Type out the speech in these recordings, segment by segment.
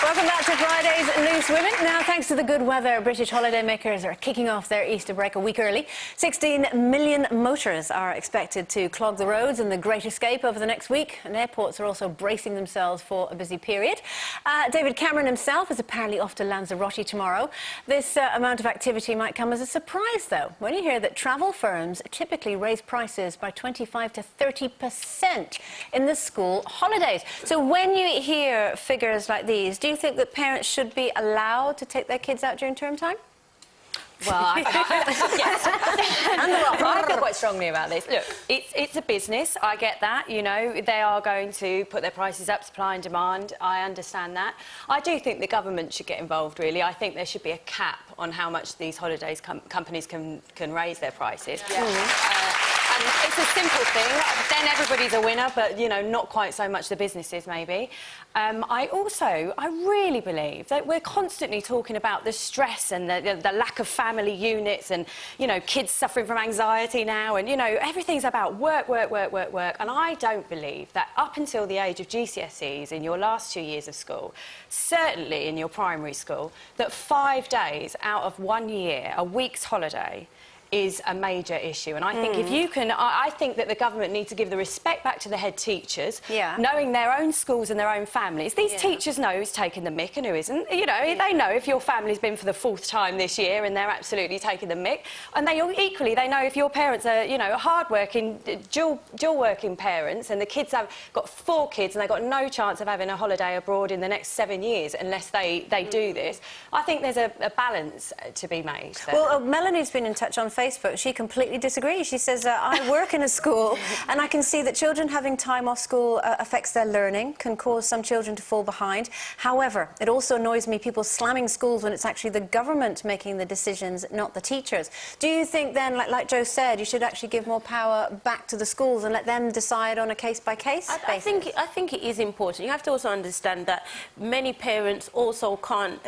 Welcome back to Friday's Loose Women. Now, thanks to the good weather, British holidaymakers are kicking off their Easter break a week early. 16 million motors are expected to clog the roads in the Great Escape over the next week, and airports are also bracing themselves for a busy period. David Cameron himself is apparently off to Lanzarote tomorrow. This amount of activity might come as a surprise, though, when you hear that travel firms typically raise prices by 25 to 30% in the school holidays. So when you hear figures like these, do you think that parents should be allowed to take their kids out during term time? Well, yes. I feel quite strongly about this. Look, it's a business. I get that. You know, they are going to put their prices up, supply and demand. I understand that. I do think the government should get involved, really. I think there should be a cap on how much these holidays companies can raise their prices. Yeah. And it's a simple thing. Then everybody's a winner, but, you know, not quite so much the businesses, maybe. I really believe that we're constantly talking about the stress and the lack of family units and, you know, kids suffering from anxiety now and, you know, everything's about work. And I don't believe that up until the age of GCSEs in your last 2 years of school, certainly in your primary school, that 5 days out of 1 year, a week's holiday, is a major issue. And I think if you can... I think that the government needs to give the respect back to the head teachers, knowing their own schools and their own families. These teachers know who's taking the mick and who isn't. You know, they know if your family's been for the 4th time this year and they're absolutely taking the mick. And they equally, they know if your parents are, you know, hard-working, dual-working parents and the kids have got 4 kids and they've got no chance of having a holiday abroad in the next 7 years unless they do this. I think there's a balance to be made. Well, Melanie's been in touch on Facebook. She completely disagrees. She says, I work in a school and I can see that children having time off school affects their learning, can cause some children to fall behind. However, it also annoys me people slamming schools when it's actually the government making the decisions, not the teachers. Do you think then, like Joe said, you should actually give more power back to the schools and let them decide on a case-by-case basis? I think it is important. You have to also understand that many parents also can't...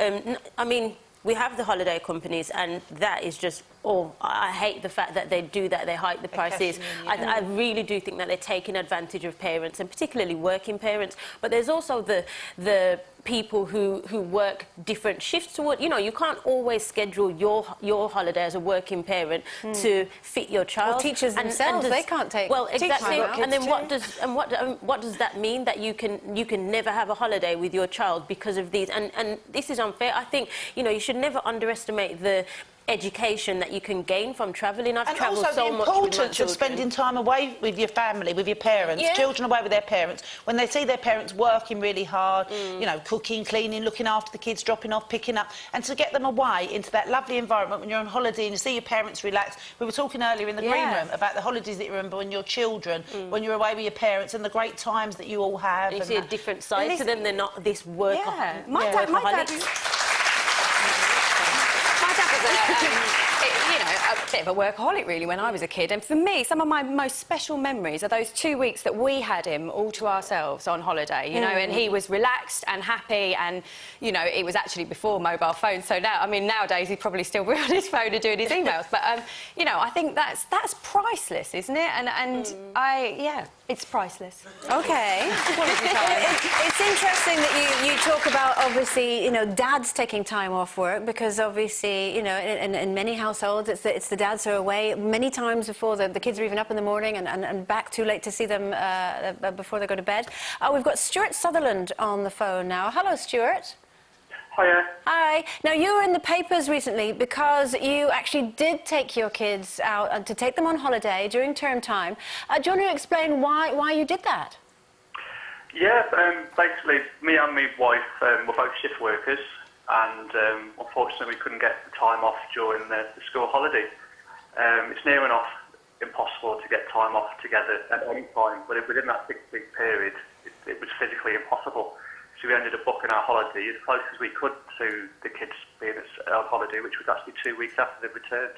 I mean, we have the holiday companies, and that is just... Oh, I hate the fact that they do that, they hike the prices. I really do think that they're taking advantage of parents, and particularly working parents. But there's also the people who work different shifts to work. You know, you can't always schedule your holiday as a working parent to fit your child. Well, teachers themselves, they can't take... Well, exactly. And then what does that mean? That you can never have a holiday with your child because of these? And this is unfair. I think, you know, you should never underestimate the education that you can gain from travelling. I've travelled so much with my children. And also the importance of spending time away with your family, with your parents, children away with their parents. When they see their parents working really hard, you know, cooking, cleaning, looking after the kids, dropping off, picking up, and to get them away into that lovely environment when you're on holiday and you see your parents relax. We were talking earlier in the green room about the holidays that you remember when you're children, when you're away with your parents, and the great times that you all have. You see a different side to them. They're not this workaholic. My dad was you know, a bit of a workaholic, really, when I was a kid. And for me, some of my most special memories are those 2 weeks that we had him all to ourselves on holiday, you know, and he was relaxed and happy and, you know, it was actually before mobile phones. So now, I mean, nowadays he'd probably still be on his phone and doing his emails. But, you know, I think that's priceless, isn't it? And it's priceless. OK. It's interesting that you talk about, obviously, you know, dads taking time off work because, obviously, you know, in many households, it's the dads who are away many times before the kids are even up in the morning and back too late to see them before they go to bed. We've got Stuart Sutherland on the phone now. Hello, Stuart. Hiya. Hi. Now, you were in the papers recently because you actually did take your kids out to take them on holiday during term time. Do you want to explain why you did that? Yeah, basically, me and my wife were both shift workers, and unfortunately we couldn't get the time off during the school holiday. It's near enough impossible to get time off together at any time, but within that 6-week period, it was physically impossible. So we ended up booking our holiday as close as we could to the kids being on holiday, which was actually 2 weeks after they returned.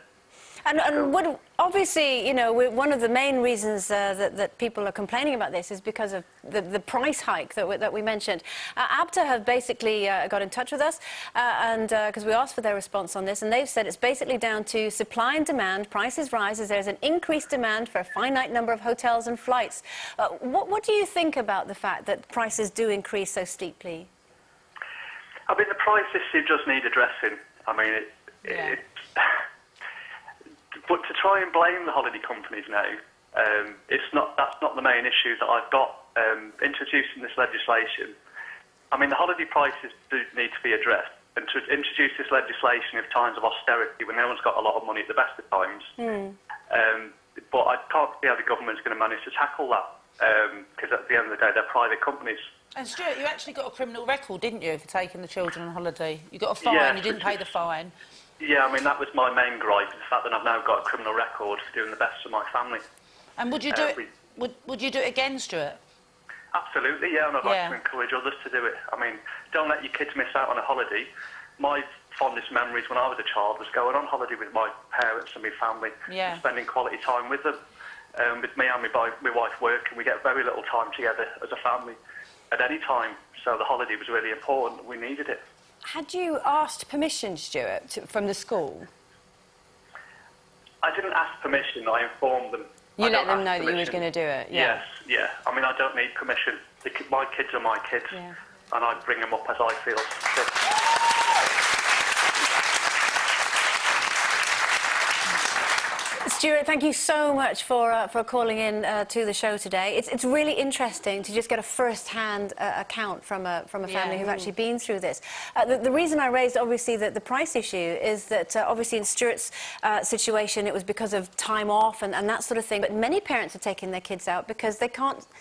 And what, obviously, you know, one of the main reasons that people are complaining about this is because of the price hike that we mentioned. ABTA have basically got in touch with us and because we asked for their response on this, and they've said it's basically down to supply and demand. Prices rise as there's an increased demand for a finite number of hotels and flights. What do you think about the fact that prices do increase so steeply? I mean, the price issue does need addressing. I mean, but to try and blame the holiday companies now, that's not the main issue that I've got. Introducing this legislation, I mean, the holiday prices do need to be addressed. And to introduce this legislation of times of austerity when no one's got a lot of money at the best of times. But I can't see how the government's going to manage to tackle that, because at the end of the day, they're private companies. And Stuart, you actually got a criminal record, didn't you, for taking the children on holiday? You got a fine, you didn't pay the fine. Yeah, I mean, that was my main gripe, the fact that I've now got a criminal record for doing the best for my family. And would you do it? Would you do it again, Stuart? Absolutely, yeah, and I'd like to encourage others to do it. I mean, don't let your kids miss out on a holiday. My fondest memories when I was a child was going on holiday with my parents and my family, and spending quality time with them. With me and my wife working, we get very little time together as a family at any time, so the holiday was really important. We needed it. Had you asked permission, Stuart, from the school? I didn't ask permission, I informed them. You let them know that you were going to do it? Yes, yeah. I mean, I don't need permission. My kids are my kids, and I bring them up as I feel fit. Stuart, thank you so much for calling in to the show today. It's really interesting to just get a first-hand account from a family who've actually been through this. The reason I raised, obviously, the price issue is that, obviously, in Stuart's situation, it was because of time off and that sort of thing. But many parents are taking their kids out because they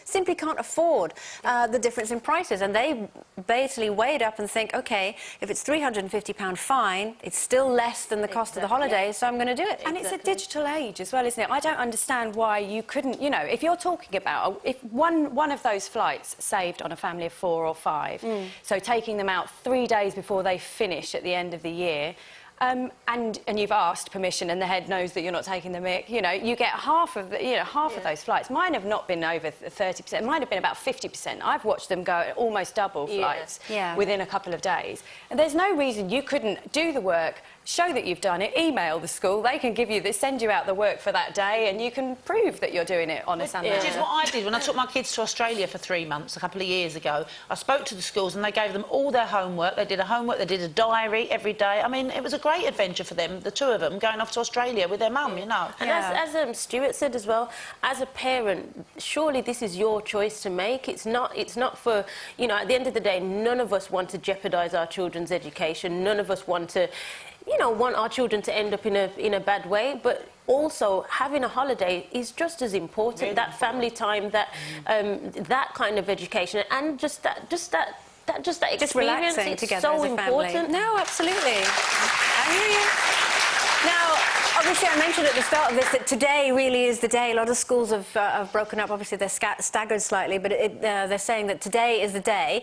simply can't afford the difference in prices. And they basically weigh it up and think, OK, if it's £350 fine, it's still less than the cost of the holiday, so I'm going to do it. And it's a digital age as well, isn't it? I don't understand why you couldn't, you know, if you're talking about, if one of those flights saved on a family of 4 or 5, so taking them out 3 days before they finish at the end of the year, and you've asked permission and the head knows that you're not taking the mick, you know, you get half of those flights. Mine have not been over 30%, mine have been about 50%. I've watched them go at almost double flights within a couple of days. And there's no reason you couldn't do the work, show that you've done it, email the school, they can send you out the work for that day and you can prove that you're doing it on a Sunday. Which is what I did when I took my kids to Australia for 3 months a couple of years ago. I spoke to the schools and they gave them all their homework. They did they did a diary every day. I mean, it was a great adventure for them, the two of them, going off to Australia with their mum, you know. And as Stuart said as well, as a parent, surely this is your choice to make. It's not for, you know, at the end of the day, none of us want to jeopardise our children's education. None of us want to, you know, want our children to end up in a bad way, but also having a holiday is just as important. Really that family time, that kind of education, and just that experience. Just relaxing it's together so as a important. Family. No, absolutely. I hear you. Now, obviously, I mentioned at the start of this that today really is the day. A lot of schools have broken up. Obviously, they're staggered slightly, but they're saying that today is the day.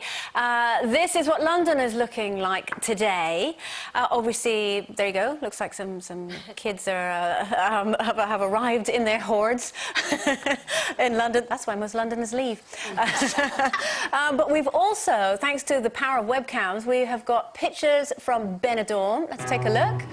This is what London is looking like today. Obviously, there you go. Looks like some kids are have arrived in their hordes in London. That's why most Londoners leave. But we've also, thanks to the power of webcams, we have got pictures from Benidorm. Let's take a look.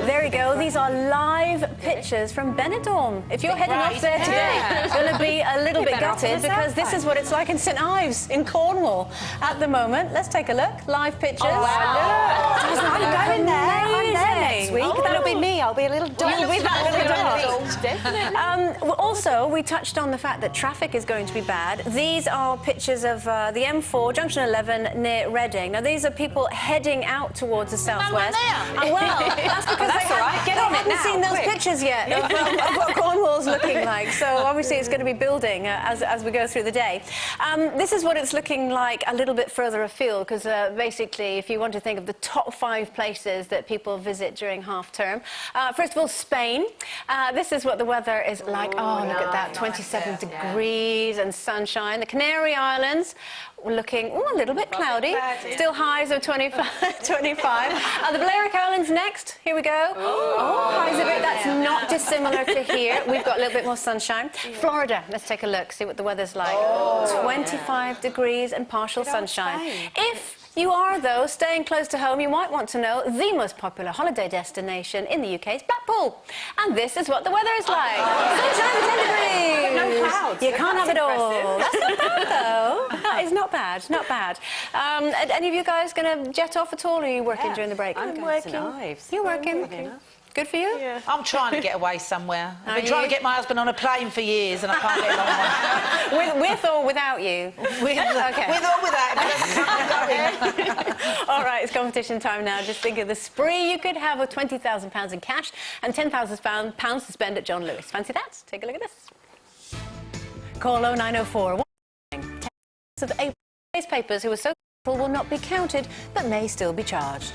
There you go. These are live pictures from Benidorm. If you're heading off there today, you're going to be a little bit gutted because this is what it's like in St Ives in Cornwall at the moment. Let's take a look. Live pictures. Oh, wow. I'm going there. I'm there next week. Oh. That'll be me. I'll be a little dog. You'll be that little dog. Definitely. Also, we touched on the fact that traffic is going to be bad. These are pictures of the M4, Junction 11, near Reading. Now, these are people heading out towards the southwest. Well, that's because that's all right. Get on it now. I haven't seen those pictures yet of what Cornwall's looking like. So obviously it's going to be building as we go through the day. This is what it's looking like a little bit further afield, because basically, if you want to think of the top 5 places that people visit during half-term, first of all, Spain. This is what the weather is like. Oh, look at that, 27 degrees and sunshine. The Canary Islands, looking a little bit cloudy. Still highs of 25. The Balearic Islands next. Here we go. Highs a bit. That's not dissimilar to here. We've got a little bit more sunshine. Florida. Let's take a look. See what the weather's like. 25 degrees and partial sunshine. If you are, though, staying close to home, you might want to know the most popular holiday destination in the UK is Blackpool. And this is what the weather is like. Sunshine, 10 degrees. No clouds. You can't have it all. That's not bad, though. That That is not bad, not bad. Are any of you guys going to jet off at all, or are you working during the break? I'm going to St Ives. You're working? Good for you? Yeah. I'm trying to get away somewhere. I've been Are trying you? to get my husband on a plane for years and I can't get along With or without you? with Okay. With or without. All right, it's competition time now. Just think of the spree you could have with £20,000 in cash and £10,000 to spend at John Lewis. Fancy that? Take a look at this. Call 0904 of April newspapers who are so will not be counted but may still be charged.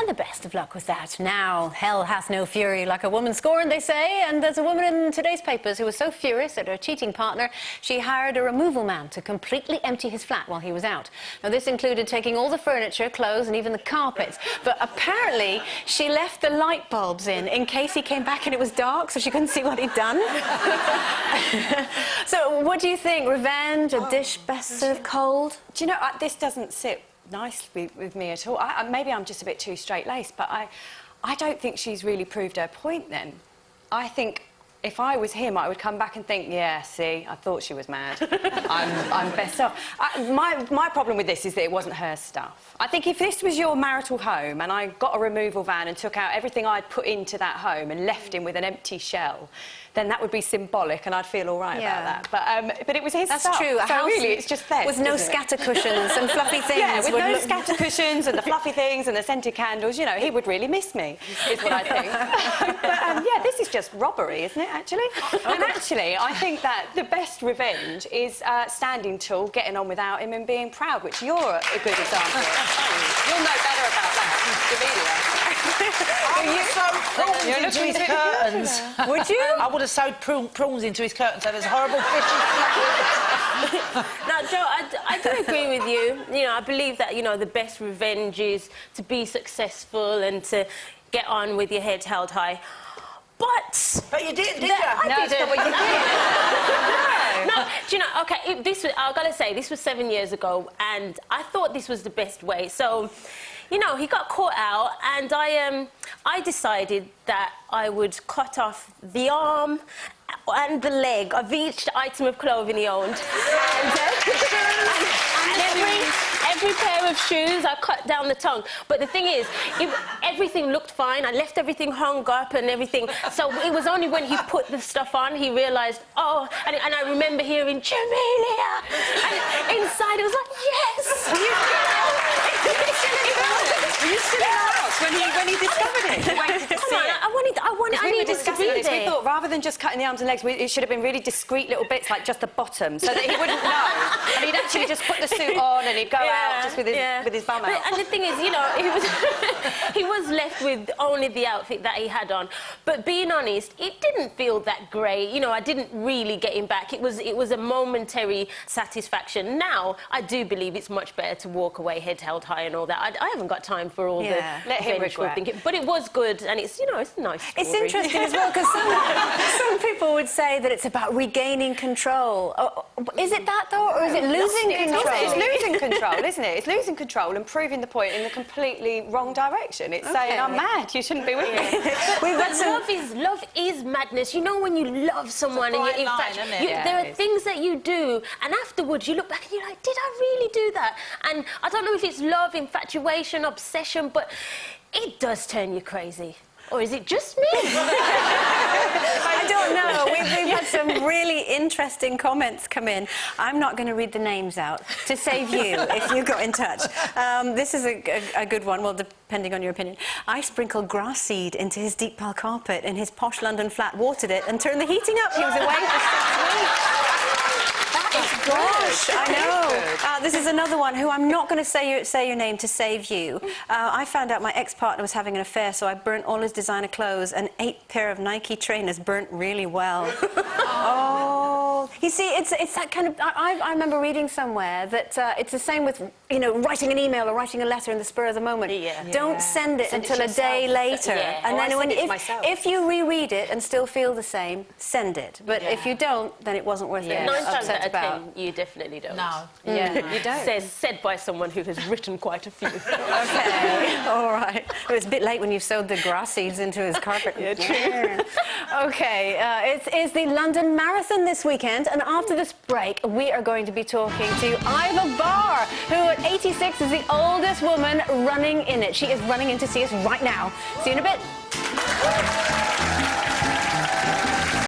And the best of luck with that. Now, hell hath no fury like a woman scorned, they say. And there's a woman in today's papers who was so furious at her cheating partner, she hired a removal man to completely empty his flat while he was out. Now, this included taking all the furniture, clothes, and even the carpets. But apparently, she left the light bulbs in case he came back and it was dark, so she couldn't see what he'd done. So, what do you think? Revenge, a dish best served cold? Do you know, this doesn't sit nicely with me at all. Maybe I'm just a bit too straight-laced, but I don't think she's really proved her point then. I think if I was him, I would come back and think, yeah, see, I thought she was mad. I'm best off. My problem with this is that it wasn't her stuff. I think if this was your marital home and I got a removal van and took out everything I'd put into that home and left him with an empty shell, then that would be symbolic and I'd feel all right about that. But it was his That's stuff. true. So really, it's just theirs, with no isn't it? scatter cushions and fluffy things. Yeah, with would no look- scatter cushions and the fluffy things and the scented candles, you know, he would really miss me, is what I think. But, yeah, this is just robbery, isn't it, actually? And actually, I think that the best revenge is standing tall, getting on without him and being proud, which you're a good example of. You'll know better about that, I would have sewed prawns into his curtains. Would you? I would have sewed prawns into his curtains so there's horrible fishes. Now, Joe, I do agree with you. You know, I believe that, you know, the best revenge is to be successful and to get on with your head held high. But you didn't, did you? I that's didn't. not what you did. No, do you know, OK, I've got to say, this was 7 years ago, and I thought this was the best way. So, you know, he got caught out, and I decided that I would cut off the arm and the leg of each item of clothing he owned. And every pair of shoes, I cut down the tongue. But the thing is, everything looked fine. I left everything hung up and everything. So it was only when he put the stuff on, he realised, oh, and I remember hearing, Jamelia! And inside it was like, yes! Were you still in the house when he discovered it? He waited to see it. I needed to be We there. thought rather than just cutting the arms and legs, it should have been really discreet little bits, like just the bottom, so that he wouldn't know. And he'd actually just put the suit on and he'd go out just with his bum out. And the thing is, you know, he was left with only the outfit that he had on. But being honest, it didn't feel that great. You know, I didn't really get him back. It was a momentary satisfaction. Now, I do believe it's much better to walk away head held high and all that. I haven't got time for all the Let him vengeful regret. thinking. But it was good, and it's, you know, it's a nice story. It's interesting as well, because some people would say that it's about regaining control. Is it that, though, or is it losing control? It's losing control, isn't it? It's losing control and proving the point in the completely wrong direction. It's saying, I'm mad, you shouldn't be with me. Love is madness. You know when you love someone and you're there are things that you do, and afterwards you look back and you're like, did I really do that? And I don't know if it's love, infatuation, obsession, but it does turn you crazy. Or is it just me? I don't know. We've had some really interesting comments come in. I'm not going to read the names out to save you if you got in touch. This is a good one, well, depending on your opinion. I sprinkled grass seed into his deep pile carpet in his posh London flat, watered it and turned the heating up. He was away for 6 weeks. Gosh, I know. This is another one who I'm not going to say your name to save you. I found out my ex-partner was having an affair, so I burnt all his designer clothes and 8 pair of Nike trainers burnt really well. Oh. You see, it's that kind of... I remember reading somewhere that it's the same with, you know, writing an email or writing a letter in the spur of the moment. Don't send it until a day later. And then if you reread it and still feel the same, send it. But if you don't, then it wasn't worth it. 9 times out of 10, you definitely don't. No. You don't. Said by someone who has written quite a few. Okay, all right. It was a bit late when you sowed the grass seeds into his carpet. Okay, it is the London Marathon this weekend. weekend. And after this break, we are going to be talking to Iva Barr, who at 86 is the oldest woman running in it. She is running in to see us right now. See you in a bit.